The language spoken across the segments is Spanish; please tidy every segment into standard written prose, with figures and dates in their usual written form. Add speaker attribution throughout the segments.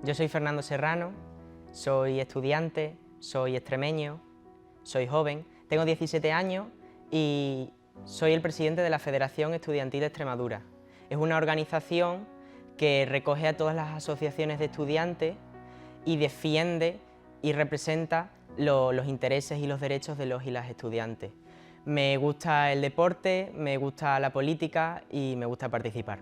Speaker 1: Yo soy Fernando Serrano, soy estudiante, soy extremeño, soy joven, tengo 17 años y soy el presidente de la Federación Estudiantil de Extremadura. Es una organización que recoge a todas las asociaciones de estudiantes y defiende y representa los intereses y los derechos de los y las estudiantes. Me gusta el deporte, me gusta la política y me gusta participar.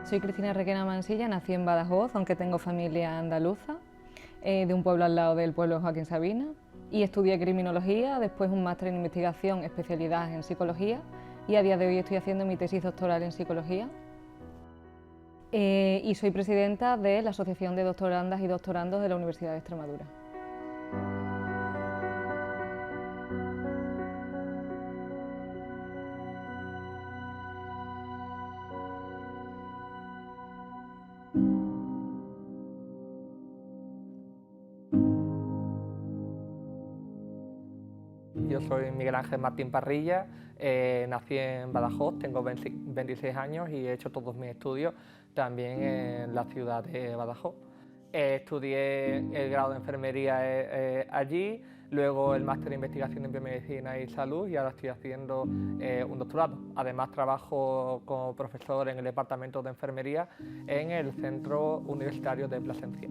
Speaker 2: Soy Cristina Requena Mansilla, nací en Badajoz, aunque tengo familia andaluza, de un pueblo al lado del pueblo de Joaquín Sabina, y estudié criminología, después un máster en investigación, especialidad en psicología, y a día de hoy estoy haciendo mi tesis doctoral en psicología. Y soy presidenta de la Asociación de Doctorandas y Doctorandos de la Universidad de Extremadura.
Speaker 3: Yo soy Miguel Ángel Martín Parrilla, nací en Badajoz, tengo 26 años y he hecho todos mis estudios también en la ciudad de Badajoz. Estudié el grado de enfermería allí, luego el máster de investigación en biomedicina y salud y ahora estoy haciendo un doctorado. Además trabajo como profesor en el departamento de enfermería en el Centro Universitario de Plasencia.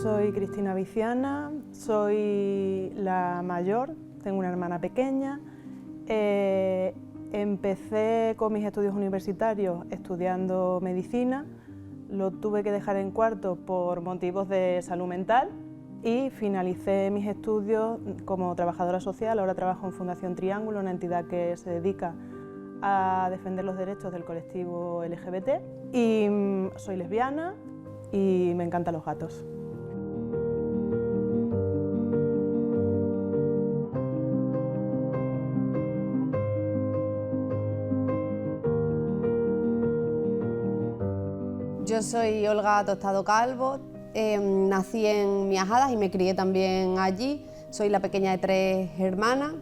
Speaker 4: Soy Cristina Viciana, soy la mayor, tengo una hermana pequeña. Empecé con mis estudios universitarios estudiando medicina, lo tuve que dejar en cuarto por motivos de salud mental y finalicé mis estudios como trabajadora social. Ahora trabajo en Fundación Triángulo, una entidad que se dedica a defender los derechos del colectivo LGBT. Y soy lesbiana y me encantan los gatos.
Speaker 5: Yo soy Olga Tostado Calvo, nací en Miajadas y me crié también allí. Soy la pequeña de 3 hermanas.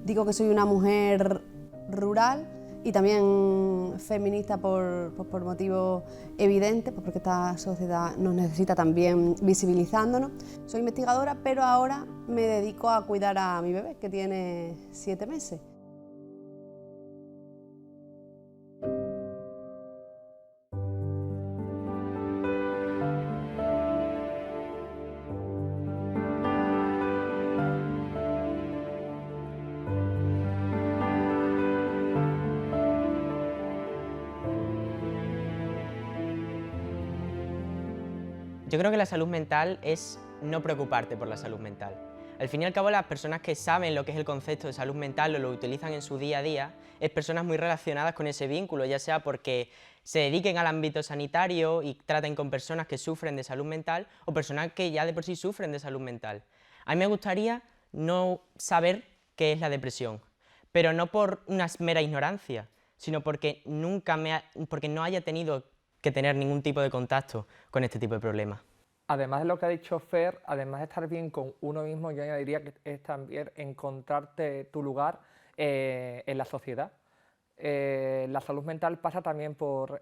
Speaker 5: Digo que soy una mujer rural y también feminista por motivos evidentes, pues porque esta sociedad nos necesita también visibilizándonos. Soy investigadora, pero ahora me dedico a cuidar a mi bebé, que tiene 7 meses.
Speaker 1: Yo creo que la salud mental es no preocuparte por la salud mental. Al fin y al cabo, las personas que saben lo que es el concepto de salud mental o lo utilizan en su día a día, es personas muy relacionadas con ese vínculo, ya sea porque se dediquen al ámbito sanitario y traten con personas que sufren de salud mental o personas que ya de por sí sufren de salud mental. A mí me gustaría no saber qué es la depresión, pero no por una mera ignorancia, sino porque porque no haya tenido que tener ningún tipo de contacto con este tipo de problemas.
Speaker 3: Además de lo que ha dicho Fer, además de estar bien con uno mismo, yo añadiría que es también encontrarte tu lugar en la sociedad. La salud mental pasa también por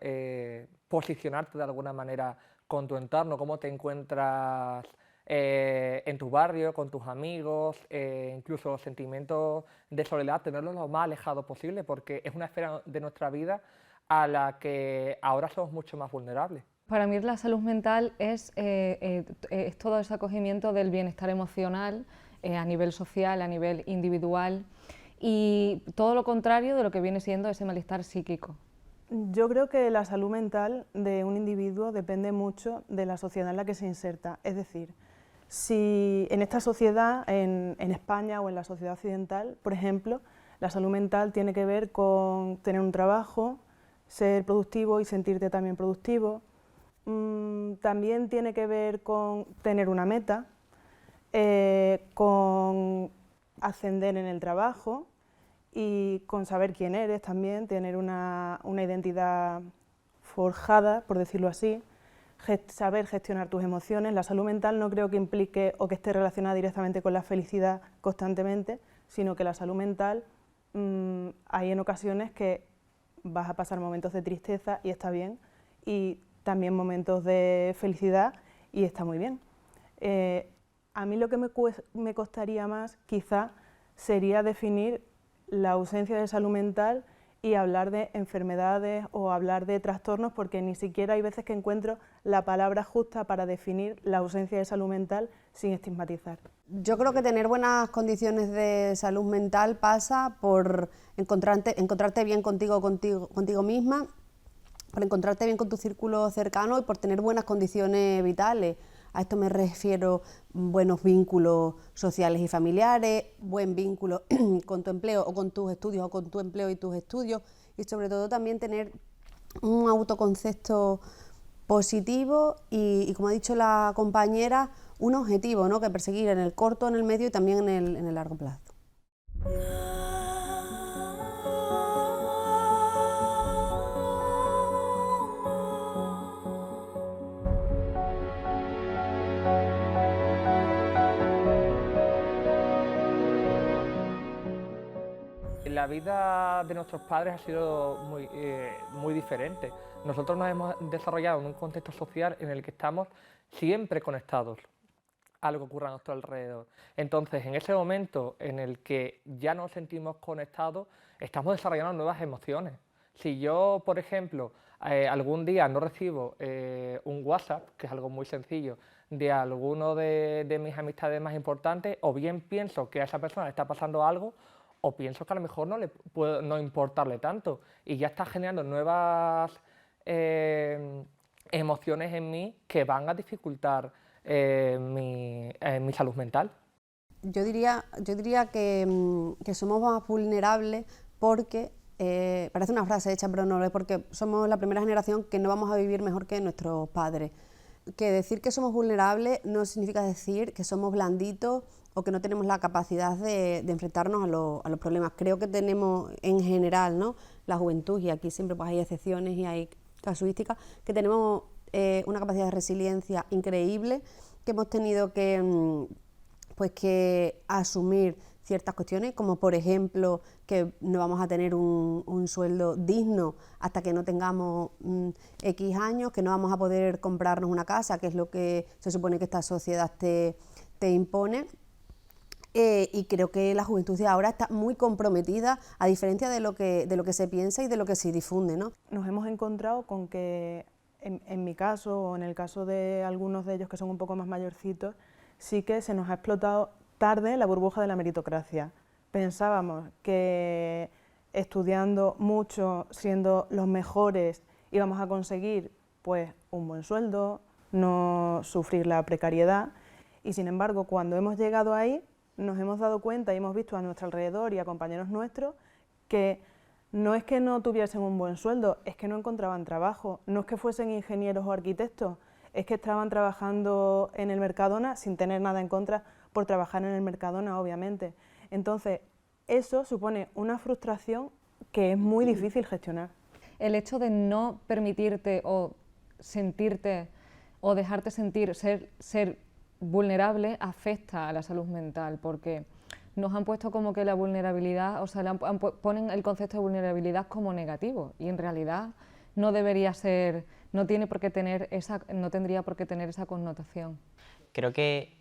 Speaker 3: posicionarte de alguna manera con tu entorno, cómo te encuentras en tu barrio, con tus amigos, incluso sentimientos de soledad, tenerlos lo más alejados posible, porque es una esfera de nuestra vida a la que ahora somos mucho más vulnerables.
Speaker 2: Para mí la salud mental es todo ese acogimiento del bienestar emocional a nivel social, a nivel individual y todo lo contrario de lo que viene siendo ese malestar psíquico.
Speaker 4: Yo creo que la salud mental de un individuo depende mucho de la sociedad en la que se inserta. Es decir, si en esta sociedad, en España o en la sociedad occidental, por ejemplo, la salud mental tiene que ver con tener un trabajo, ser productivo y sentirte también productivo. También tiene que ver con tener una meta, con ascender en el trabajo y con saber quién eres también, tener una identidad forjada, por decirlo así, saber gestionar tus emociones. La salud mental no creo que implique o que esté relacionada directamente con la felicidad constantemente, sino que la salud mental hay en ocasiones que vas a pasar momentos de tristeza y está bien, y también momentos de felicidad y está muy bien. A mí lo que me costaría más quizá sería definir la ausencia de salud mental y hablar de enfermedades o hablar de trastornos, porque ni siquiera hay veces que encuentro la palabra justa para definir la ausencia de salud mental sin estigmatizar.
Speaker 5: Yo creo que tener buenas condiciones de salud mental pasa por encontrarte bien contigo misma, por encontrarte bien con tu círculo cercano y por tener buenas condiciones vitales. A esto me refiero buenos vínculos sociales y familiares, buen vínculo con tu empleo o con tus estudios o con tu empleo y tus estudios, y sobre todo también tener un autoconcepto positivo y como ha dicho la compañera, un objetivo, ¿no?, que perseguir en el corto, en el medio y también en el largo plazo.
Speaker 3: La vida de nuestros padres ha sido muy diferente. Nosotros nos hemos desarrollado en un contexto social en el que estamos siempre conectados a lo que ocurre a nuestro alrededor. Entonces, en ese momento en el que ya nos sentimos conectados, estamos desarrollando nuevas emociones. Si yo, por ejemplo, algún día no recibo un WhatsApp, que es algo muy sencillo, de alguno de mis amistades más importantes, o bien pienso que a esa persona le está pasando algo, o pienso que a lo mejor no le puedo no importarle tanto, y ya está generando nuevas emociones en mí que van a dificultar mi salud mental.
Speaker 5: Yo diría que somos más vulnerables porque, parece una frase hecha, pero no es, porque somos la primera generación que no vamos a vivir mejor que nuestros padres. Que decir que somos vulnerables no significa decir que somos blanditos o que no tenemos la capacidad de enfrentarnos a los problemas. Creo que tenemos en general, ¿no?, la juventud, y aquí siempre pues hay excepciones y hay casuísticas, que tenemos una capacidad de resiliencia increíble, que hemos tenido que asumir ciertas cuestiones, como por ejemplo que no vamos a tener un sueldo digno hasta que no tengamos X años, que no vamos a poder comprarnos una casa, que es lo que se supone que esta sociedad te impone. Y creo que la juventud de ahora está muy comprometida, a diferencia de lo que se piensa y de lo que se difunde, ¿no?
Speaker 4: Nos hemos encontrado con que, en mi caso o en el caso de algunos de ellos que son un poco más mayorcitos, sí que se nos ha explotado tarde la burbuja de la meritocracia. Pensábamos que estudiando mucho, siendo los mejores, íbamos a conseguir pues un buen sueldo, no sufrir la precariedad, y sin embargo cuando hemos llegado ahí nos hemos dado cuenta y hemos visto a nuestro alrededor y a compañeros nuestros que no es que no tuviesen un buen sueldo, es que no encontraban trabajo, no es que fuesen ingenieros o arquitectos, es que estaban trabajando en el Mercadona sin tener nada en contra por trabajar en el Mercadona, obviamente. Entonces, eso supone una frustración que es muy difícil gestionar.
Speaker 2: El hecho de no permitirte o sentirte o dejarte sentir ser vulnerable afecta a la salud mental, porque nos han puesto como que la vulnerabilidad, o sea, ponen el concepto de vulnerabilidad como negativo, y en realidad no debería ser, no tendría por qué tener esa connotación.
Speaker 1: Creo que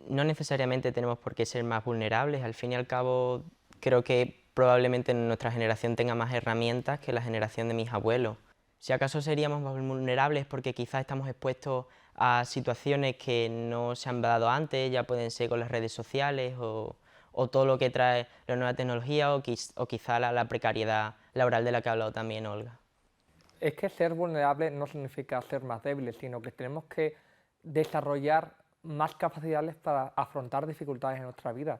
Speaker 1: no necesariamente tenemos por qué ser más vulnerables. Al fin y al cabo, creo que probablemente nuestra generación tenga más herramientas que la generación de mis abuelos. Si acaso seríamos más vulnerables porque quizás estamos expuestos a situaciones que no se han dado antes, ya pueden ser con las redes sociales o todo lo que trae la nueva tecnología, o quizá la precariedad laboral de la que ha hablado también Olga.
Speaker 3: Es que ser vulnerable no significa ser más débiles, sino que tenemos que desarrollar más capacidades para afrontar dificultades en nuestra vida.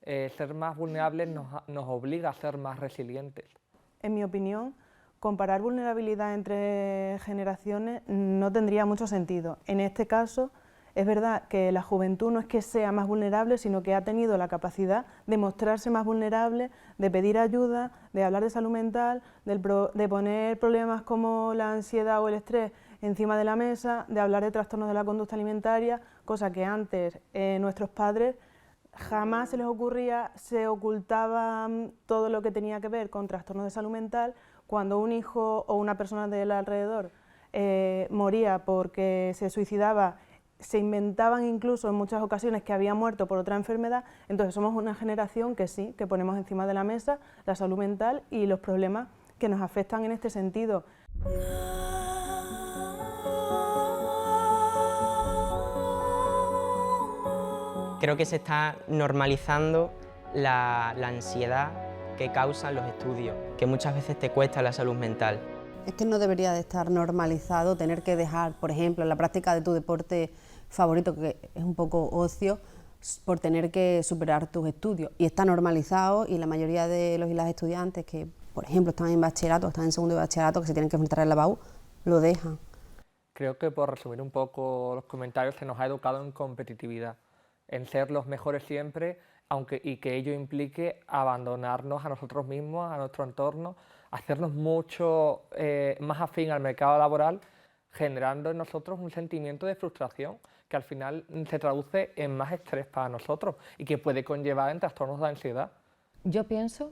Speaker 3: Ser más vulnerables nos obliga a ser más resilientes.
Speaker 4: En mi opinión, comparar vulnerabilidad entre generaciones no tendría mucho sentido. En este caso, Es verdad que la juventud no es que sea más vulnerable, sino que ha tenido la capacidad de mostrarse más vulnerable, de pedir ayuda, de hablar de salud mental, de poner problemas como la ansiedad o el estrés encima de la mesa, de hablar de trastornos de la conducta alimentaria, cosa que antes nuestros padres jamás se les ocurría, se ocultaba todo lo que tenía que ver con trastornos de salud mental. Cuando un hijo o una persona del alrededor moría porque se suicidaba, se inventaban incluso en muchas ocasiones que había muerto por otra enfermedad. Entonces somos una generación que sí, que ponemos encima de la mesa la salud mental y los problemas que nos afectan en este sentido.
Speaker 1: Creo que se está normalizando la ansiedad que causan los estudios, que muchas veces te cuesta la salud mental.
Speaker 5: Es que no debería de estar normalizado tener que dejar, por ejemplo, la práctica de tu deporte favorito, que es un poco ocio, por tener que superar tus estudios. Y está normalizado, y la mayoría de los y las estudiantes que, por ejemplo, están en bachillerato, están en segundo de bachillerato, que se tienen que enfrentar a la BAU, lo dejan.
Speaker 3: Creo que, por resumir un poco los comentarios, se nos ha educado en competitividad, en ser los mejores siempre, y que ello implique abandonarnos a nosotros mismos, a nuestro entorno, hacernos mucho más afín al mercado laboral, generando en nosotros un sentimiento de frustración que al final se traduce en más estrés para nosotros y que puede conllevar en trastornos de ansiedad.
Speaker 2: Yo pienso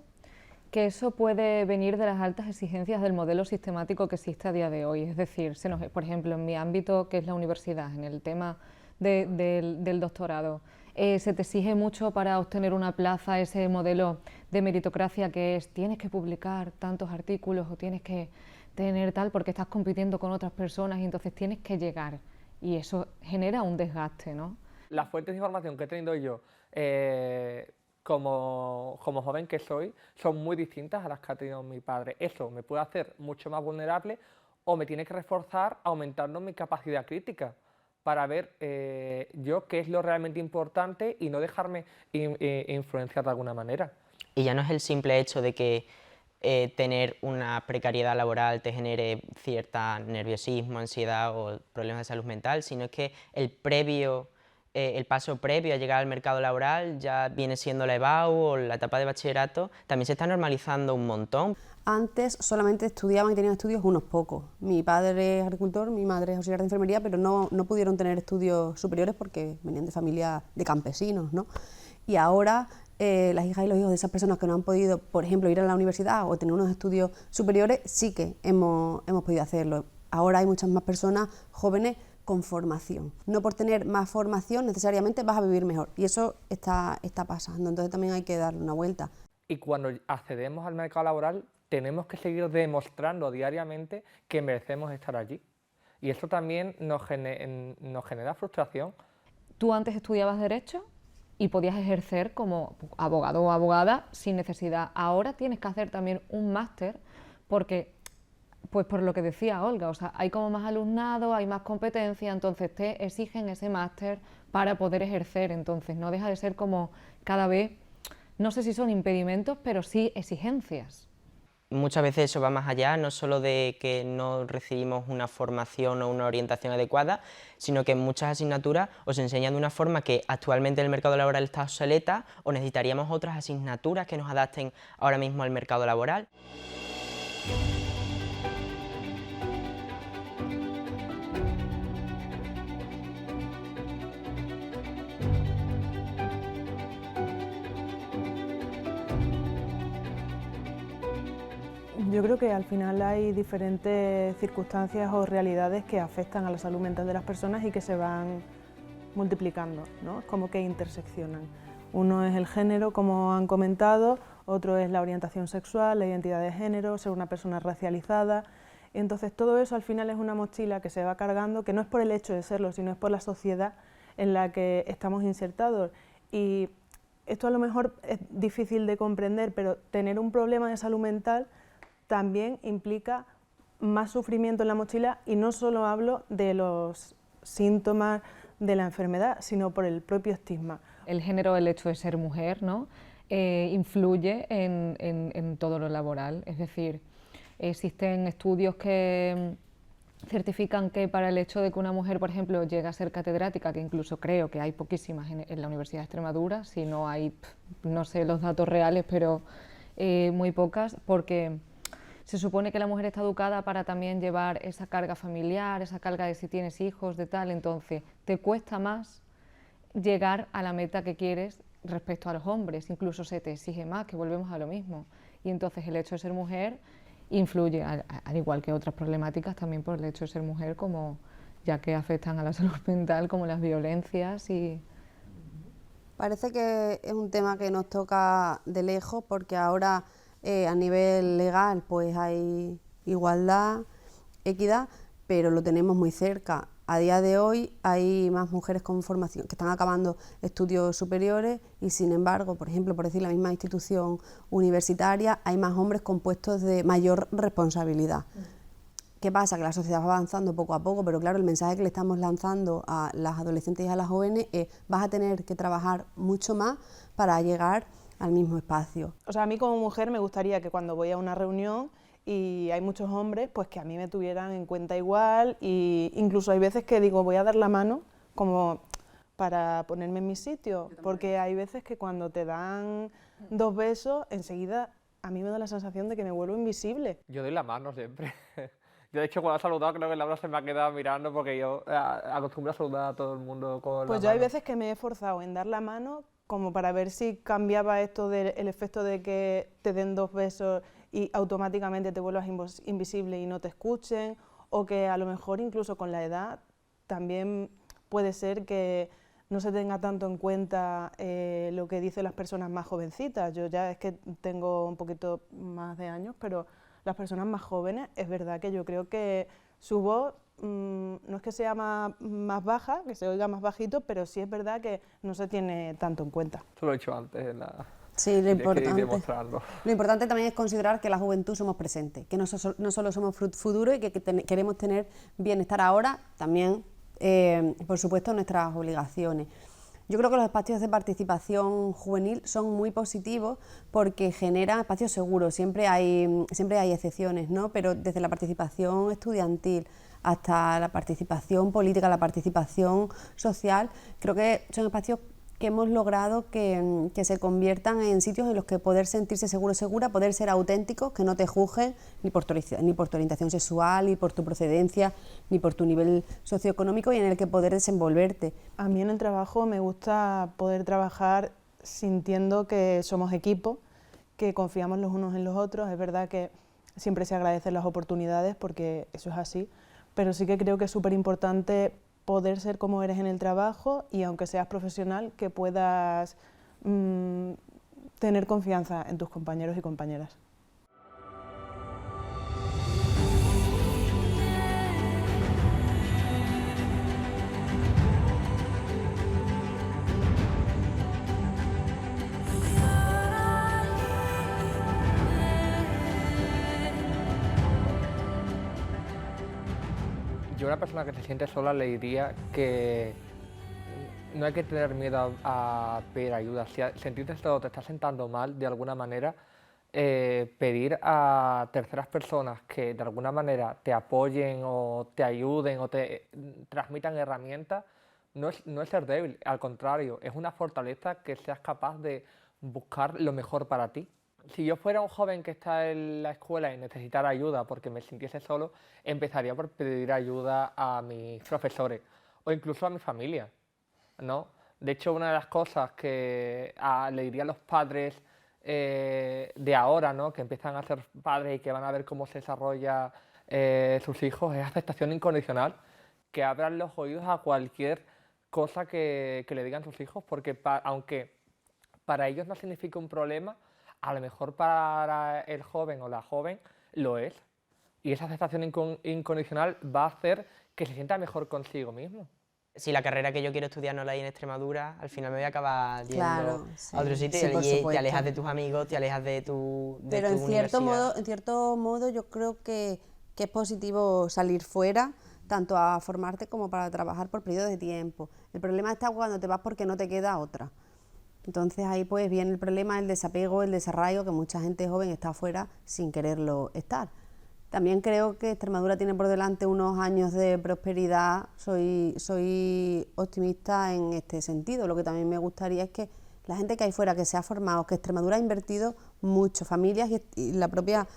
Speaker 2: que eso puede venir de las altas exigencias del modelo sistemático que existe a día de hoy. Es decir, por ejemplo, en mi ámbito, que es la universidad, en el tema del doctorado, se te exige mucho para obtener una plaza ese modelo de meritocracia que es tienes que publicar tantos artículos o tienes que tener tal porque estás compitiendo con otras personas y entonces tienes que llegar, y eso genera un desgaste, ¿no?
Speaker 3: Las fuentes de información que he tenido yo como joven que soy son muy distintas a las que ha tenido mi padre. Eso me puede hacer mucho más vulnerable o me tiene que reforzar aumentando mi capacidad crítica para ver yo qué es lo realmente importante y no dejarme influenciar de alguna manera.
Speaker 1: Y ya no es el simple hecho de que tener una precariedad laboral te genere cierta nerviosismo, ansiedad o problemas de salud mental, sino es que el paso previo a llegar al mercado laboral ya viene siendo la EBAU o la etapa de bachillerato, también se está normalizando un montón.
Speaker 5: Antes solamente estudiaban y tenían estudios unos pocos. Mi padre es agricultor, mi madre es auxiliar de enfermería, pero no pudieron tener estudios superiores porque venían de familia de campesinos, ¿no? Y ahora las hijas y los hijos de esas personas que no han podido, por ejemplo, ir a la universidad o tener unos estudios superiores, sí que hemos podido hacerlo. Ahora hay muchas más personas jóvenes con formación. No por tener más formación necesariamente vas a vivir mejor, y eso está pasando, entonces también hay que darle una vuelta.
Speaker 3: Y cuando accedemos al mercado laboral tenemos que seguir demostrando diariamente que merecemos estar allí. Y eso también nos genera frustración.
Speaker 2: Tú antes estudiabas Derecho y podías ejercer como abogado o abogada sin necesidad. Ahora tienes que hacer también un máster porque, pues por lo que decía Olga, o sea, hay como más alumnado, hay más competencia, entonces te exigen ese máster para poder ejercer. Entonces no deja de ser como cada vez, no sé si son impedimentos, pero sí exigencias.
Speaker 1: Muchas veces eso va más allá, no solo de que no recibimos una formación o una orientación adecuada, sino que en muchas asignaturas os enseñan de una forma que actualmente el mercado laboral está obsoleta o necesitaríamos otras asignaturas que nos adapten ahora mismo al mercado laboral.
Speaker 4: Yo creo que al final hay diferentes circunstancias o realidades que afectan a la salud mental de las personas y que se van multiplicando, ¿no? Es como que interseccionan. Uno es el género, como han comentado, otro es la orientación sexual, la identidad de género, ser una persona racializada. Entonces todo eso al final es una mochila que se va cargando, que no es por el hecho de serlo, sino es por la sociedad en la que estamos insertados. Y esto a lo mejor es difícil de comprender, pero tener un problema de salud mental también implica más sufrimiento en la mochila, y no solo hablo de los síntomas de la enfermedad, sino por el propio estigma.
Speaker 2: El género, el hecho de ser mujer, ¿no? Influye en todo lo laboral, es decir, existen estudios que certifican que para el hecho de que una mujer, por ejemplo, llegue a ser catedrática, que incluso creo que hay poquísimas en la Universidad de Extremadura, si no hay, no sé los datos reales, pero muy pocas, porque se supone que la mujer está educada para también llevar esa carga familiar, esa carga de si tienes hijos, de tal, entonces te cuesta más llegar a la meta que quieres respecto a los hombres, incluso se te exige más, que volvemos a lo mismo. Y entonces el hecho de ser mujer influye, al igual que otras problemáticas, también por el hecho de ser mujer, como ya que afectan a la salud mental, como las violencias y...
Speaker 5: Parece que es un tema que nos toca de lejos, porque ahora a nivel legal pues hay igualdad, equidad, pero lo tenemos muy cerca. A día de hoy hay más mujeres con formación que están acabando estudios superiores y, sin embargo, por ejemplo, por decir la misma institución universitaria, hay más hombres con puestos de mayor responsabilidad. ¿Qué pasa? Que la sociedad va avanzando poco a poco, pero claro, el mensaje que le estamos lanzando a las adolescentes y a las jóvenes es: vas a tener que trabajar mucho más para llegar al mismo espacio.
Speaker 4: O sea, a mí como mujer me gustaría que cuando voy a una reunión y hay muchos hombres, pues que a mí me tuvieran en cuenta igual, y incluso hay veces que digo, voy a dar la mano como para ponerme en mi sitio, porque hay veces que cuando te dan 2 besos, enseguida a mí me da la sensación de que me vuelvo invisible.
Speaker 3: Yo doy la mano siempre. Yo, de hecho, cuando he saludado, creo que Laura se me ha quedado mirando porque yo acostumbro a saludar a todo el mundo con la mano.
Speaker 4: Pues yo hay veces que me he esforzado en dar la mano como para ver si cambiaba esto del efecto de que te den 2 besos y automáticamente te vuelvas invisible y no te escuchen, o que a lo mejor incluso con la edad también puede ser que no se tenga tanto en cuenta lo que dicen las personas más jovencitas. Yo ya es que tengo un poquito más de años, pero las personas más jóvenes, es verdad que yo creo que su voz no es que sea más baja, que se oiga más bajito, pero sí es verdad que no se tiene tanto en cuenta.
Speaker 3: Eso lo he hecho antes en la...
Speaker 5: Sí, lo importante.
Speaker 3: Demostrarlo.
Speaker 5: Lo importante también es considerar que la juventud somos presentes, que no solo somos futuro y que queremos tener bienestar ahora, también, por supuesto, nuestras obligaciones. Yo creo que los espacios de participación juvenil son muy positivos porque generan espacios seguros, siempre hay excepciones, ¿no? Pero desde la participación estudiantil hasta la participación política, la participación social, creo que son espacios que hemos logrado que se conviertan en sitios en los que poder sentirse seguro, segura, poder ser auténticos, que no te juzguen ni por tu orientación sexual, ni por tu procedencia, ni por tu nivel socioeconómico, y en el que poder desenvolverte.
Speaker 4: A mí en el trabajo me gusta poder trabajar sintiendo que somos equipo, que confiamos los unos en los otros. Es verdad que siempre se agradecen las oportunidades porque eso es así, pero sí que creo que es súper importante poder ser como eres en el trabajo y, aunque seas profesional, que puedas tener confianza en tus compañeros y compañeras.
Speaker 3: Yo a una persona que se siente sola le diría que no hay que tener miedo a pedir ayuda. Si sentirte solo te está sentando mal de alguna manera, pedir a terceras personas que de alguna manera te apoyen o te ayuden o te transmitan herramientas no es ser débil, al contrario, es una fortaleza que seas capaz de buscar lo mejor para ti. Si yo fuera un joven que está en la escuela y necesitara ayuda porque me sintiese solo, empezaría por pedir ayuda a mis profesores o incluso a mi familia, ¿no? De hecho, una de las cosas que le diría a los padres de ahora, ¿no?, que empiezan a ser padres y que van a ver cómo se desarrolla sus hijos, es aceptación incondicional, que abran los oídos a cualquier cosa que le digan sus hijos, porque aunque para ellos no significa un problema, a lo mejor para el joven o la joven lo es. Y esa aceptación incondicional va a hacer que se sienta mejor consigo mismo.
Speaker 1: Si la carrera que yo quiero estudiar no la hay en Extremadura, al final me voy a acabar yendo
Speaker 5: Claro, sí,
Speaker 1: a otro sitio,
Speaker 5: sí, por
Speaker 1: y te
Speaker 5: supuesto.
Speaker 1: alejas de tus amigos, te alejas de tu
Speaker 5: Pero en
Speaker 1: universidad.
Speaker 5: cierto modo yo creo que es positivo salir fuera, tanto a formarte como para trabajar por periodos de tiempo. El problema está cuando te vas porque no te queda otra. Entonces ahí pues viene el problema, el desapego, el desarraigo, que mucha gente joven está afuera sin quererlo estar. También creo que Extremadura tiene por delante unos años de prosperidad, soy optimista en este sentido. Lo que también me gustaría es que la gente que hay fuera, que se ha formado, que Extremadura ha invertido mucho, familias y la propia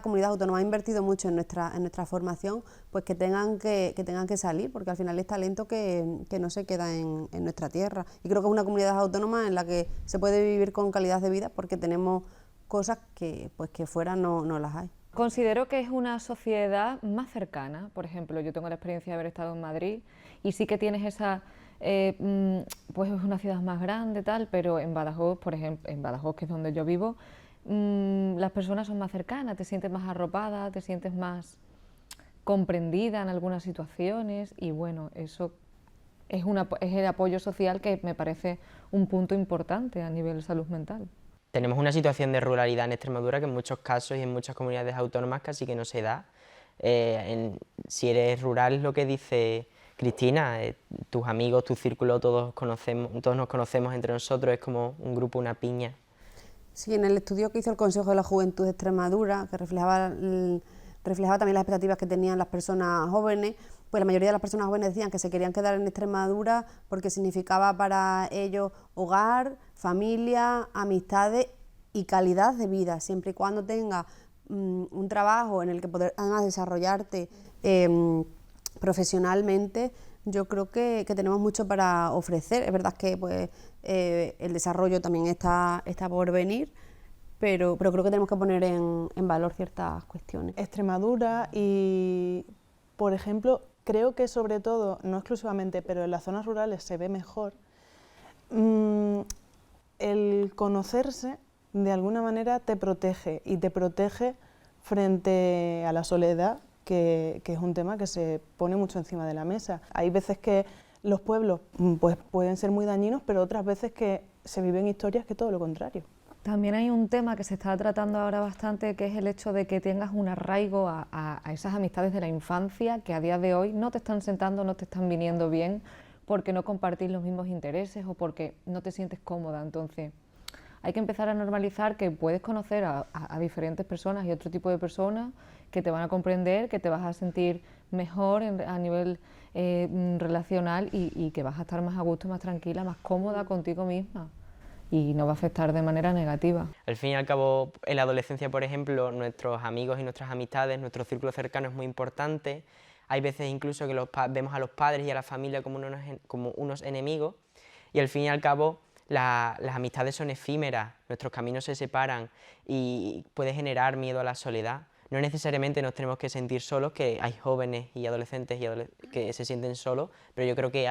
Speaker 5: comunidad autónoma ha invertido mucho en nuestra formación, pues que tengan que salir, porque al final es talento que no se queda en nuestra tierra. Y creo que es una comunidad autónoma en la que se puede vivir con calidad de vida porque tenemos cosas que fuera no las hay.
Speaker 2: Considero que es una sociedad más cercana. Por ejemplo, yo tengo la experiencia de haber estado en Madrid y sí que tienes esa, pues es una ciudad más grande, tal, pero en Badajoz, por ejemplo, en Badajoz, que es donde yo vivo, las personas son más cercanas, te sientes más arropada, te sientes más comprendida en algunas situaciones y bueno, eso es el apoyo social que me parece un punto importante a nivel de salud mental.
Speaker 1: Tenemos una situación de ruralidad en Extremadura que en muchos casos y en muchas comunidades autónomas casi que no se da. Si eres rural, es lo que dice Cristina, tus amigos, tu círculo, todos nos conocemos entre nosotros, es como un grupo, una piña.
Speaker 5: Sí, en el estudio que hizo el Consejo de la Juventud de Extremadura, que reflejaba también las expectativas que tenían las personas jóvenes, pues la mayoría de las personas jóvenes decían que se querían quedar en Extremadura porque significaba para ellos hogar, familia, amistades y calidad de vida, siempre y cuando tengas un trabajo en el que puedas desarrollarte profesionalmente. Yo creo que tenemos mucho para ofrecer. Es verdad que pues, el desarrollo también está por venir, pero creo que tenemos que poner en valor ciertas cuestiones.
Speaker 4: Extremadura y, por ejemplo, creo que sobre todo, no exclusivamente, pero en las zonas rurales se ve mejor, el conocerse de alguna manera te protege y te protege frente a la soledad, que es un tema que se pone mucho encima de la mesa. Hay veces que los pueblos pues, pueden ser muy dañinos, pero otras veces que se viven historias que todo lo contrario.
Speaker 2: También hay un tema que se está tratando ahora bastante, que es el hecho de que tengas un arraigo a esas amistades de la infancia que a día de hoy no te están sentando, no te están viniendo bien, porque no compartís los mismos intereses o porque no te sientes cómoda. Entonces, hay que empezar a normalizar que puedes conocer a diferentes personas y otro tipo de personas que te van a comprender, que te vas a sentir mejor a nivel relacional y que vas a estar más a gusto, más tranquila, más cómoda contigo misma y no va a afectar de manera negativa.
Speaker 1: Al fin y al cabo, en la adolescencia, por ejemplo, nuestros amigos y nuestras amistades, nuestro círculo cercano es muy importante. Hay veces incluso que vemos a los padres y a la familia como unos enemigos y al fin y al cabo las amistades son efímeras, nuestros caminos se separan y puede generar miedo a la soledad. No necesariamente nos tenemos que sentir solos, que hay jóvenes y adolescentes que se sienten solos, pero yo creo que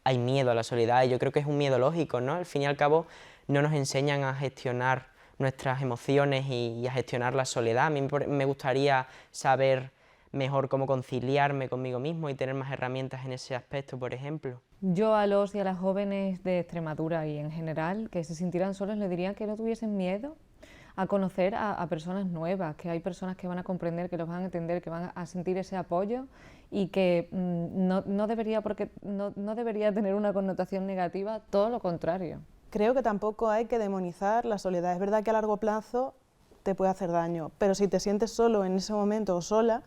Speaker 1: hay miedo a la soledad y yo creo que es un miedo lógico, ¿no? Al fin y al cabo no nos enseñan a gestionar nuestras emociones y a gestionar la soledad. A mí me gustaría saber mejor cómo conciliarme conmigo mismo y tener más herramientas en ese aspecto, por ejemplo.
Speaker 2: Yo a los y a las jóvenes de Extremadura y en general que se sintieran solos les diría que no tuviesen miedo a conocer a personas nuevas, que hay personas que van a comprender, que los van a entender, que van a sentir ese apoyo y que no debería tener una connotación negativa, todo lo contrario.
Speaker 4: Creo que tampoco hay que demonizar la soledad. Es verdad que a largo plazo te puede hacer daño, pero si te sientes solo en ese momento o sola,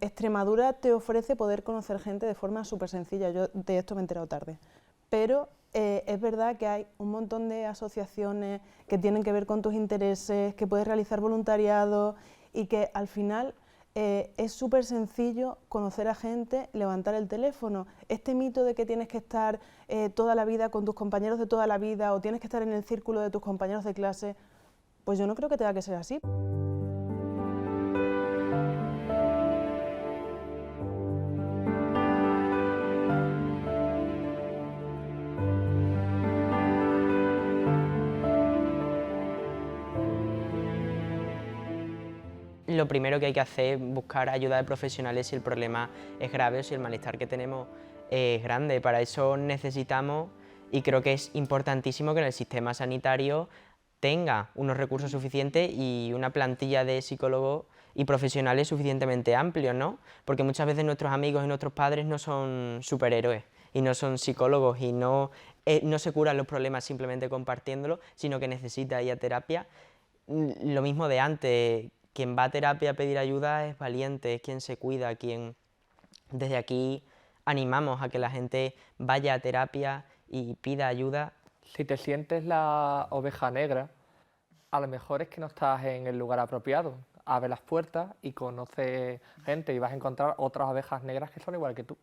Speaker 4: Extremadura te ofrece poder conocer gente de forma súper sencilla. Yo de esto me he enterado tarde, pero es verdad que hay un montón de asociaciones que tienen que ver con tus intereses, que puedes realizar voluntariado y que al final es súper sencillo conocer a gente, levantar el teléfono. Este mito de que tienes que estar toda la vida con tus compañeros de toda la vida o tienes que estar en el círculo de tus compañeros de clase, pues yo no creo que tenga que ser así.
Speaker 1: Lo primero que hay que hacer es buscar ayuda de profesionales si el problema es grave o si el malestar que tenemos es grande. Para eso necesitamos, y creo que es importantísimo, que en el sistema sanitario tenga unos recursos suficientes y una plantilla de psicólogos y profesionales suficientemente amplios, ¿no? Porque muchas veces nuestros amigos y nuestros padres no son superhéroes y no son psicólogos y no se curan los problemas simplemente compartiéndolo, sino que necesita ir a terapia. Lo mismo de antes, quien va a terapia a pedir ayuda es valiente, es quien se cuida, quien desde aquí animamos a que la gente vaya a terapia y pida ayuda.
Speaker 3: Si te sientes la oveja negra, a lo mejor es que no estás en el lugar apropiado. Abre las puertas y conoce gente y vas a encontrar otras ovejas negras que son igual que tú.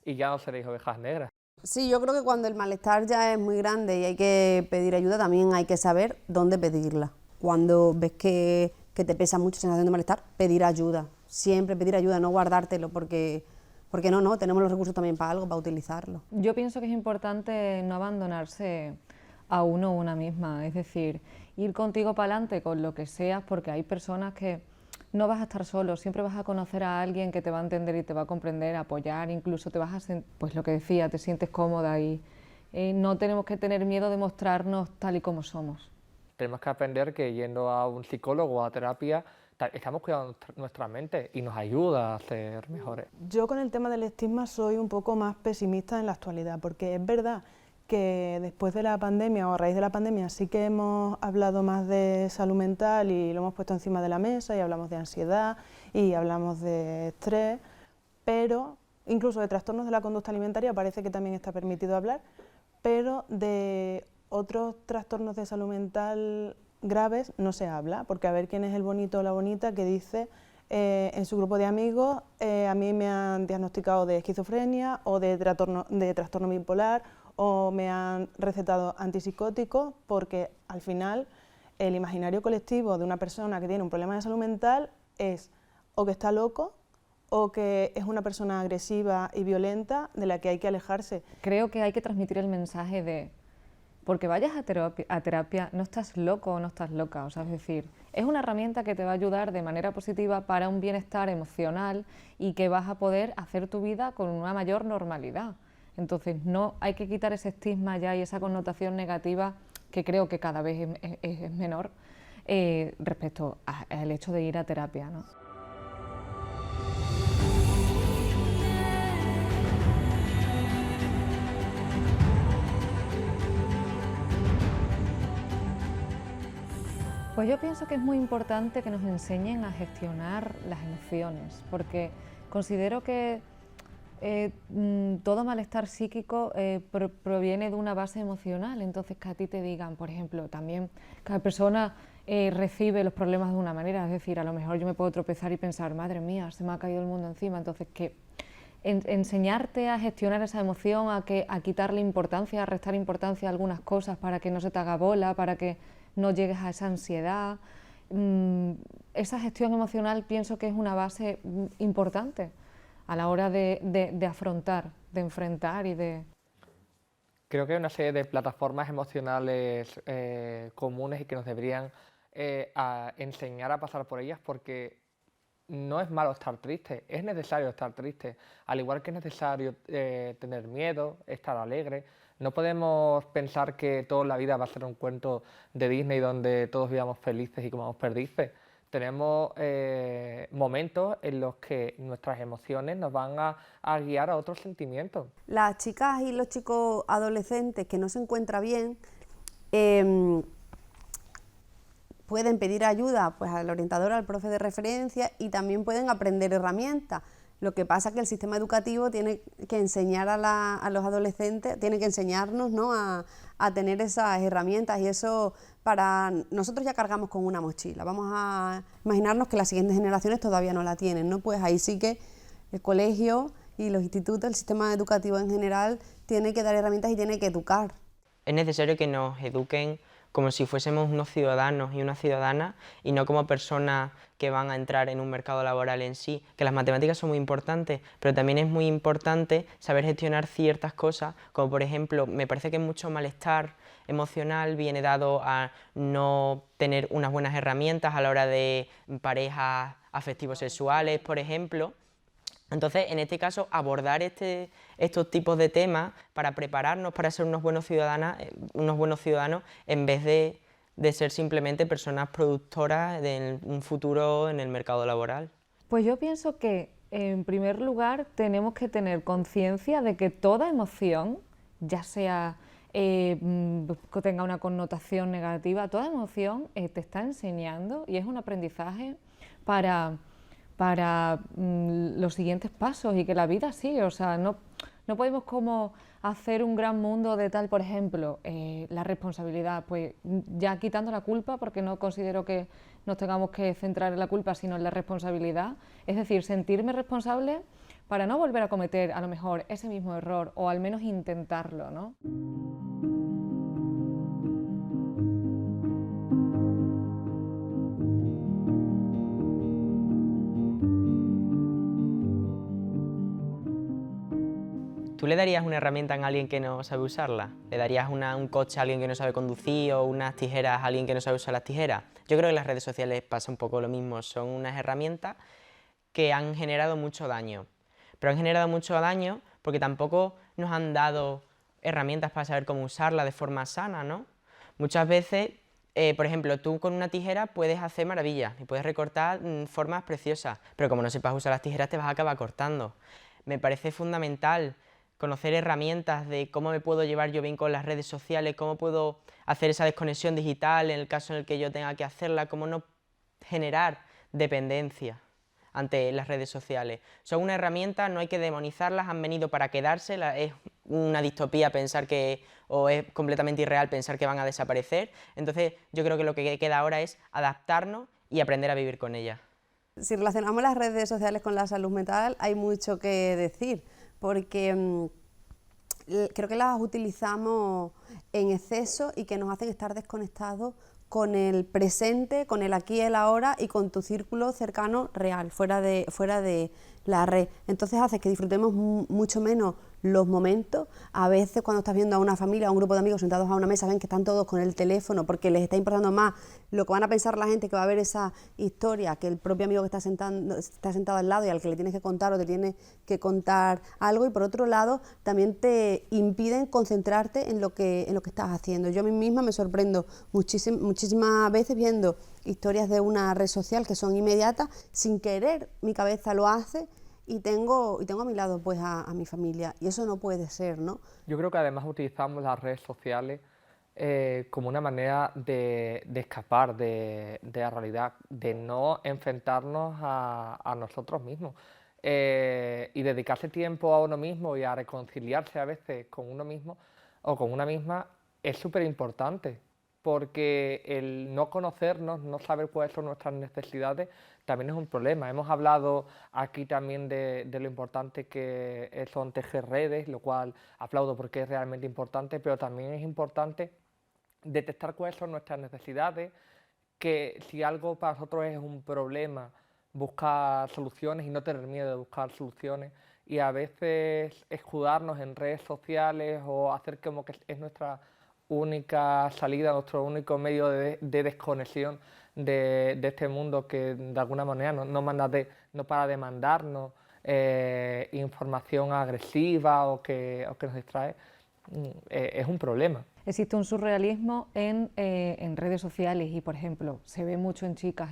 Speaker 3: Y ya no seréis ovejas negras.
Speaker 5: Sí, yo creo que cuando el malestar ya es muy grande y hay que pedir ayuda, también hay que saber dónde pedirla. Cuando ves que te pesa mucho sensación de malestar, pedir ayuda. Siempre pedir ayuda, no guardártelo, porque no, tenemos los recursos también para algo, para utilizarlo.
Speaker 2: Yo pienso que es importante no abandonarse a uno o una misma, es decir, ir contigo para adelante con lo que seas, porque hay personas que no vas a estar solo, siempre vas a conocer a alguien que te va a entender y te va a comprender, apoyar, incluso te vas a pues lo que decía, te sientes cómoda y no tenemos que tener miedo de mostrarnos tal y como somos.
Speaker 3: Tenemos que aprender que yendo a un psicólogo o a terapia estamos cuidando nuestra mente y nos ayuda a ser mejores.
Speaker 4: Yo con el tema del estigma soy un poco más pesimista en la actualidad, porque es verdad que después de la pandemia o a raíz de la pandemia sí que hemos hablado más de salud mental y lo hemos puesto encima de la mesa y hablamos de ansiedad y hablamos de estrés, pero incluso de trastornos de la conducta alimentaria parece que también está permitido hablar, pero de otros trastornos de salud mental graves no se habla, porque a ver quién es el bonito o la bonita que dice en su grupo de amigos a mí me han diagnosticado de esquizofrenia o de trastorno bipolar o me han recetado antipsicóticos, porque al final el imaginario colectivo de una persona que tiene un problema de salud mental es o que está loco o que es una persona agresiva y violenta de la que hay que alejarse.
Speaker 2: Creo que hay que transmitir el mensaje de porque vayas a terapia no estás loco o no estás loca, o sea, es decir, es una herramienta que te va a ayudar de manera positiva para un bienestar emocional y que vas a poder hacer tu vida con una mayor normalidad. Entonces no hay que quitar ese estigma ya y esa connotación negativa que creo que cada vez es menor respecto al hecho de ir a terapia, ¿no? Pues yo pienso que es muy importante que nos enseñen a gestionar las emociones, porque considero que todo malestar psíquico proviene de una base emocional, entonces que a ti te digan, por ejemplo, también cada persona recibe los problemas de una manera, es decir, a lo mejor yo me puedo tropezar y pensar, madre mía, se me ha caído el mundo encima, entonces que enseñarte a gestionar esa emoción, a quitarle importancia, a restar importancia a algunas cosas para que no se te haga bola, para que no llegues a esa ansiedad. Esa gestión emocional pienso que es una base importante a la hora de afrontar, de enfrentar y de...
Speaker 3: Creo que hay una serie de plataformas emocionales comunes y que nos deberían enseñar a pasar por ellas, porque no es malo estar triste, es necesario estar triste, al igual que es necesario tener miedo, estar alegre. No podemos pensar que toda la vida va a ser un cuento de Disney donde todos vivamos felices y comamos perdices. Tenemos momentos en los que nuestras emociones nos van a guiar a otros sentimientos.
Speaker 5: Las chicas y los chicos adolescentes que no se encuentran bien pueden pedir ayuda pues, al orientador, al profe de referencia, y también pueden aprender herramientas. Lo que pasa es que el sistema educativo tiene que enseñar a los adolescentes, tiene que enseñarnos, ¿no?, a tener esas herramientas, y eso para nosotros ya cargamos con una mochila. Vamos a imaginarnos que las siguientes generaciones todavía no la tienen, ¿no? Pues ahí sí que el colegio y los institutos, el sistema educativo en general, tiene que dar herramientas y tiene que educar.
Speaker 1: Es necesario que nos eduquen como si fuésemos unos ciudadanos y unas ciudadanas y no como personas que van a entrar en un mercado laboral en sí, que las matemáticas son muy importantes, pero también es muy importante saber gestionar ciertas cosas, como por ejemplo, me parece que mucho malestar emocional viene dado a no tener unas buenas herramientas a la hora de parejas afectivos sexuales, por ejemplo. Entonces, en este caso, abordar estos tipos de temas para prepararnos para ser unos buenos ciudadanos en vez de ser simplemente personas productoras de un futuro en el mercado laboral.
Speaker 2: Pues yo pienso que, en primer lugar, tenemos que tener conciencia de que toda emoción, ya sea que tenga una connotación negativa, toda emoción te está enseñando y es un aprendizaje para los siguientes pasos y que la vida sigue. O sea, no podemos como hacer un gran mundo de tal, por ejemplo, la responsabilidad, pues ya quitando la culpa, porque no considero que nos tengamos que centrar en la culpa, sino en la responsabilidad, es decir, sentirme responsable para no volver a cometer a lo mejor ese mismo error o al menos intentarlo, ¿no?
Speaker 1: ¿Tú le darías una herramienta a alguien que no sabe usarla? ¿Le darías un coche a alguien que no sabe conducir o unas tijeras a alguien que no sabe usar las tijeras? Yo creo que en las redes sociales pasa un poco lo mismo, son unas herramientas que han generado mucho daño. Pero han generado mucho daño porque tampoco nos han dado herramientas para saber cómo usarla de forma sana, ¿no? Muchas veces, por ejemplo, tú con una tijera puedes hacer maravillas y puedes recortar formas preciosas, pero como no sepas usar las tijeras te vas a acabar cortando. Me parece fundamental conocer herramientas de cómo me puedo llevar yo bien con las redes sociales, cómo puedo hacer esa desconexión digital en el caso en el que yo tenga que hacerla, cómo no generar dependencia ante las redes sociales. Son una herramienta, no hay que demonizarlas, han venido para quedarse, es una distopía pensar que, o es completamente irreal pensar que van a desaparecer. Entonces yo creo que lo que queda ahora es adaptarnos y aprender a vivir con ellas.
Speaker 5: Si relacionamos las redes sociales con la salud mental, hay mucho que decir, porque creo que las utilizamos en exceso y que nos hacen estar desconectados con el presente, con el aquí y el ahora y con tu círculo cercano real, fuera de la red. Entonces hace que disfrutemos mucho menos los momentos. A veces cuando estás viendo a una familia, a un grupo de amigos sentados a una mesa, ven que están todos con el teléfono porque les está importando más lo que van a pensar la gente que va a ver esa historia que el propio amigo que está sentado al lado y al que le tienes que contar o te tiene que contar algo. Y por otro lado, también te impiden concentrarte en lo que estás haciendo. Yo a mí misma me sorprendo muchísimas veces viendo historias de una red social que son inmediatas, sin querer mi cabeza lo hace y tengo a mi lado pues a mi familia, y eso no puede ser, ¿no?
Speaker 3: Yo creo que además utilizamos las redes sociales como una manera de escapar de la realidad, de no enfrentarnos a nosotros mismos y dedicarse tiempo a uno mismo y a reconciliarse a veces con uno mismo o con una misma es súper importante, porque el no conocernos, no saber cuáles son nuestras necesidades, también es un problema. Hemos hablado aquí también de lo importante que son tejer redes, lo cual aplaudo porque es realmente importante, pero también es importante detectar cuáles son nuestras necesidades, que si algo para nosotros es un problema, buscar soluciones y no tener miedo de buscar soluciones, y a veces escudarnos en redes sociales o hacer como que es nuestra única salida, nuestro único medio de desconexión de este mundo que de alguna manera no para de mandarnos información agresiva o que nos distrae, es un problema.
Speaker 2: Existe un surrealismo en redes sociales y, por ejemplo, se ve mucho en chicas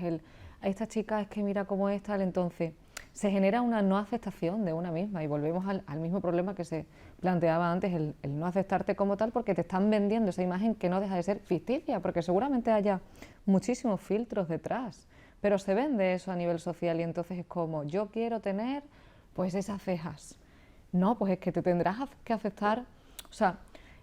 Speaker 2: a esta chica es que mira cómo es tal, entonces se genera una no aceptación de una misma y volvemos al mismo problema que se planteaba antes, el no aceptarte como tal, porque te están vendiendo esa imagen que no deja de ser ficticia, porque seguramente haya muchísimos filtros detrás, pero se vende eso a nivel social y entonces es como, yo quiero tener pues esas cejas. No, pues es que te tendrás que aceptar, o sea,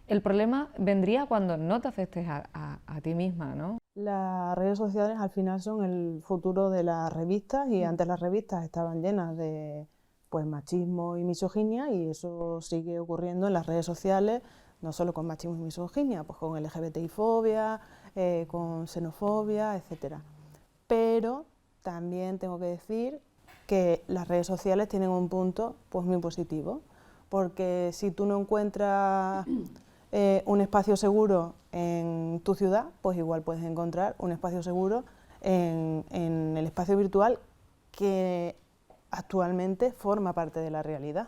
Speaker 2: el problema vendría cuando no te aceptes a ti misma, ¿no?
Speaker 4: Las redes sociales al final son el futuro de las revistas y antes las revistas estaban llenas de pues, machismo y misoginia, y eso sigue ocurriendo en las redes sociales, no solo con machismo y misoginia, pues con LGBTI-fobia, con xenofobia, etc. Pero también tengo que decir que las redes sociales tienen un punto pues, muy positivo, porque si tú no encuentras un espacio seguro en tu ciudad, pues igual puedes encontrar un espacio seguro en el espacio virtual que actualmente forma parte de la realidad.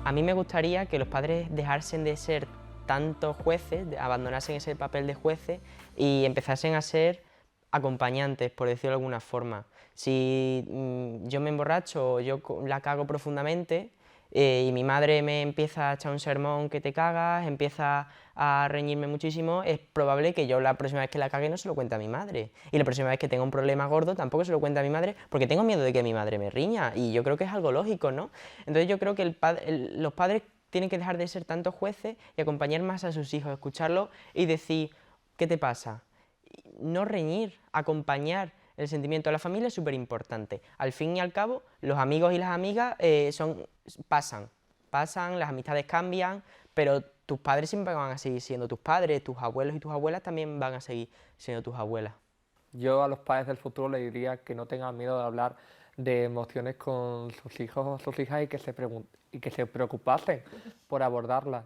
Speaker 1: A mí me gustaría que los padres dejasen de ser tantos jueces, abandonasen ese papel de jueces y empezasen a ser acompañantes, por decirlo de alguna forma. Si yo me emborracho o yo la cago profundamente y mi madre me empieza a echar un sermón que te cagas, empieza a reñirme muchísimo, es probable que yo la próxima vez que la cague no se lo cuente a mi madre. Y la próxima vez que tenga un problema gordo tampoco se lo cuente a mi madre porque tengo miedo de que mi madre me riña y yo creo que es algo lógico, ¿no? Entonces yo creo que los padres tienen que dejar de ser tantos jueces y acompañar más a sus hijos, escucharlos y decir, ¿qué te pasa? No reñir, acompañar. El sentimiento de la familia es súper importante. Al fin y al cabo, los amigos y las amigas pasan, las amistades cambian, pero tus padres siempre van a seguir siendo tus padres, tus abuelos y tus abuelas también van a seguir siendo tus abuelas.
Speaker 3: Yo a los padres del futuro les diría que no tengan miedo de hablar de emociones con sus hijos o sus hijas y que se preocupasen por abordarlas.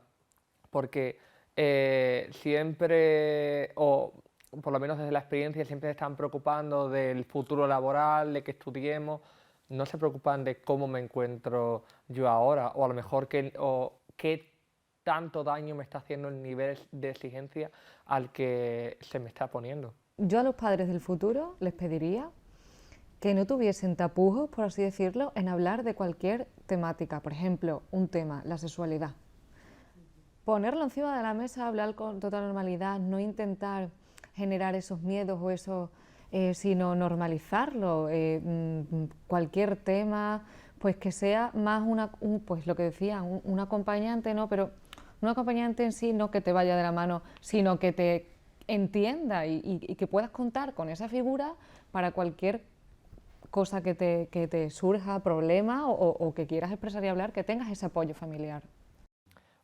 Speaker 3: Porque siempre, o por lo menos desde la experiencia, siempre se están preocupando del futuro laboral, de que estudiemos, no se preocupan de cómo me encuentro yo ahora, o a lo mejor qué tanto daño me está haciendo el nivel de exigencia al que se me está poniendo.
Speaker 2: Yo a los padres del futuro les pediría que no tuviesen tapujos, por así decirlo, en hablar de cualquier temática. Por ejemplo, un tema, la sexualidad. Ponerlo encima de la mesa, hablar con total normalidad, no intentar generar esos miedos o eso, sino normalizarlo. Cualquier tema, pues que sea más pues lo que decía, un acompañante, ¿no? Pero un acompañante en sí no que te vaya de la mano, sino que te entienda y que puedas contar con esa figura para cualquier cosa que te surja, problema o que quieras expresar y hablar, que tengas ese apoyo familiar.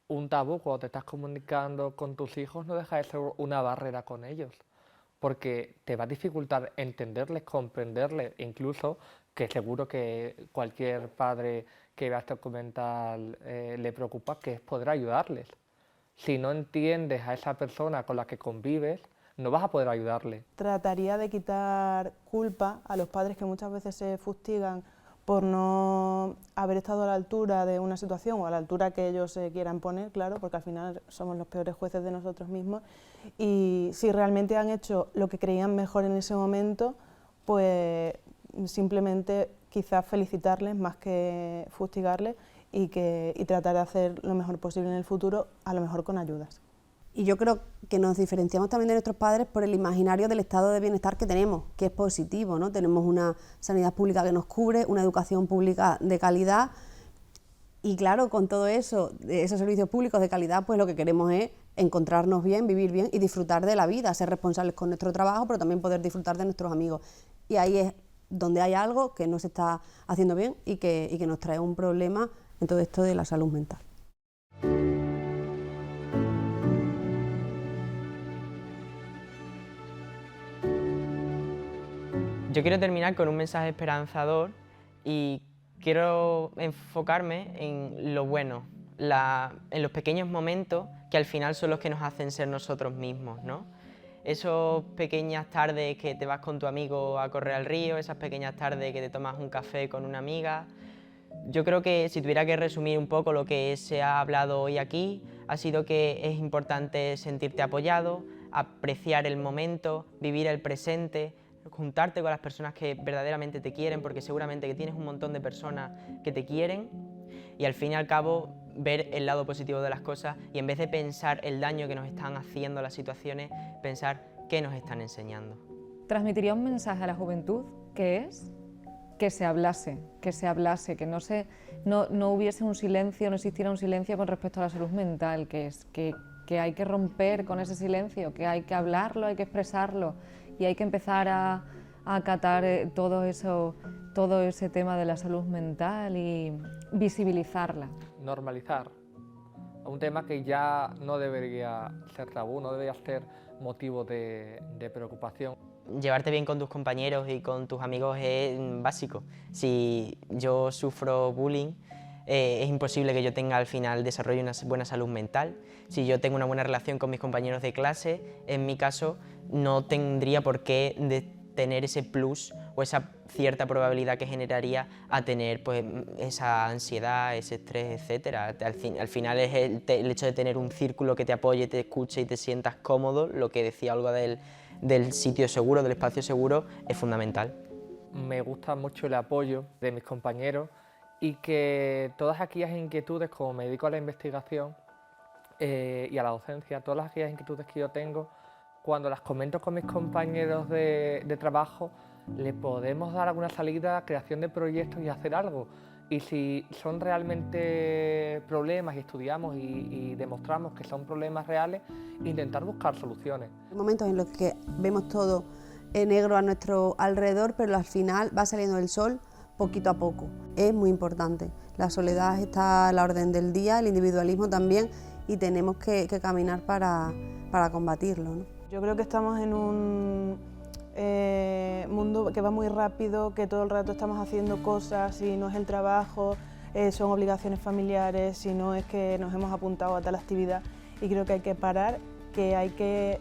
Speaker 3: Un tabú cuando te estás comunicando con tus hijos no deja de ser una barrera con ellos, porque te va a dificultar entenderles, comprenderles, incluso que seguro que cualquier padre que vea este documental le preocupa, que es poder ayudarles. Si no entiendes a esa persona con la que convives, no vas a poder ayudarle.
Speaker 4: Trataría de quitar culpa a los padres que muchas veces se fustigan por no haber estado a la altura de una situación o a la altura que ellos se quieran poner, claro, porque al final somos los peores jueces de nosotros mismos, y si realmente han hecho lo que creían mejor en ese momento, pues simplemente quizás felicitarles más que fustigarles y tratar de hacer lo mejor posible en el futuro, a lo mejor con ayudas.
Speaker 5: Y yo creo que nos diferenciamos también de nuestros padres por el imaginario del estado de bienestar que tenemos, que es positivo, ¿no? Tenemos una sanidad pública que nos cubre, una educación pública de calidad y claro, con todo eso, esos servicios públicos de calidad, pues lo que queremos es encontrarnos bien, vivir bien y disfrutar de la vida, ser responsables con nuestro trabajo, pero también poder disfrutar de nuestros amigos. Y ahí es donde hay algo que no se está haciendo bien y que nos trae un problema en todo esto de la salud mental.
Speaker 1: Yo quiero terminar con un mensaje esperanzador y quiero enfocarme en lo bueno, en los pequeños momentos que al final son los que nos hacen ser nosotros mismos, ¿no? Esas pequeñas tardes que te vas con tu amigo a correr al río, esas pequeñas tardes que te tomas un café con una amiga. Yo creo que si tuviera que resumir un poco lo que se ha hablado hoy aquí, ha sido que es importante sentirte apoyado, apreciar el momento, vivir el presente, juntarte con las personas que verdaderamente te quieren, porque seguramente que tienes un montón de personas que te quieren, y al fin y al cabo ver el lado positivo de las cosas y en vez de pensar el daño que nos están haciendo las situaciones, pensar qué nos están enseñando.
Speaker 2: Transmitiría un mensaje a la juventud que es que se hablase, que no hubiese un silencio, no existiera un silencio con respecto a la salud mental, que hay que romper con ese silencio, que hay que hablarlo, hay que expresarlo y hay que empezar a acatar todo ese tema de la salud mental y visibilizarla.
Speaker 3: Normalizar un tema que ya no debería ser tabú, no debería ser motivo de preocupación.
Speaker 1: Llevarte bien con tus compañeros y con tus amigos es básico. Si yo sufro bullying, es imposible que yo tenga al final desarrolle una buena salud mental. Si yo tengo una buena relación con mis compañeros de clase, en mi caso no tendría por qué tener ese plus o esa cierta probabilidad que generaría a tener pues, esa ansiedad, ese estrés, etc. Al final es el hecho de tener un círculo que te apoye, te escuche y te sientas cómodo, lo que decía Olga del del sitio seguro, del espacio seguro, es fundamental.
Speaker 3: Me gusta mucho el apoyo de mis compañeros y que todas aquellas inquietudes, como me dedico a la investigación y a la docencia, todas aquellas inquietudes que yo tengo, cuando las comento con mis compañeros de trabajo, le podemos dar alguna salida a creación de proyectos y hacer algo. Y si son realmente problemas y estudiamos y demostramos que son problemas reales, intentar buscar soluciones.
Speaker 5: Hay momentos en los que vemos todo negro a nuestro alrededor, pero al final va saliendo el sol poquito a poco. Es muy importante. La soledad está a la orden del día, el individualismo también, y tenemos que caminar para combatirlo, ¿no?
Speaker 4: Yo creo que estamos en un mundo que va muy rápido, que todo el rato estamos haciendo cosas, si no es el trabajo, son obligaciones familiares, si no es que nos hemos apuntado a tal actividad, y creo que hay que parar, que hay que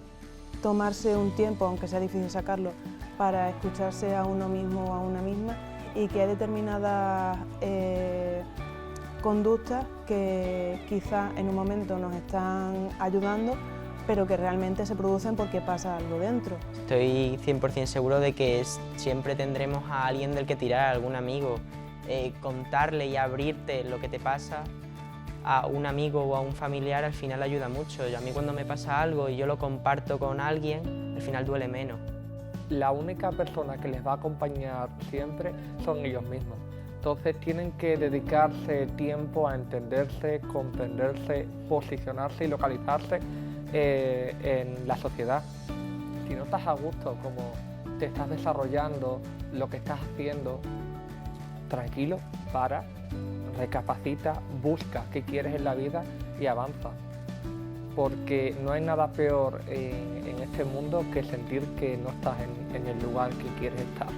Speaker 4: tomarse un tiempo, aunque sea difícil sacarlo, para escucharse a uno mismo o a una misma, y que hay determinadas conductas que quizá en un momento nos están ayudando, pero que realmente se producen porque pasa algo dentro.
Speaker 1: Estoy 100% seguro de que siempre tendremos a alguien del que tirar, algún amigo. Contarle y abrirte lo que te pasa a un amigo o a un familiar al final ayuda mucho. A mí cuando me pasa algo y yo lo comparto con alguien, al final duele menos.
Speaker 3: La única persona que les va a acompañar siempre son ellos mismos. Entonces tienen que dedicarse tiempo a entenderse, comprenderse, posicionarse y localizarse en la sociedad. Si no estás a gusto como te estás desarrollando, lo que estás haciendo, tranquilo, para, recapacita, busca qué quieres en la vida y avanza. Porque no hay nada peor en este mundo que sentir que no estás en el lugar que quieres estar.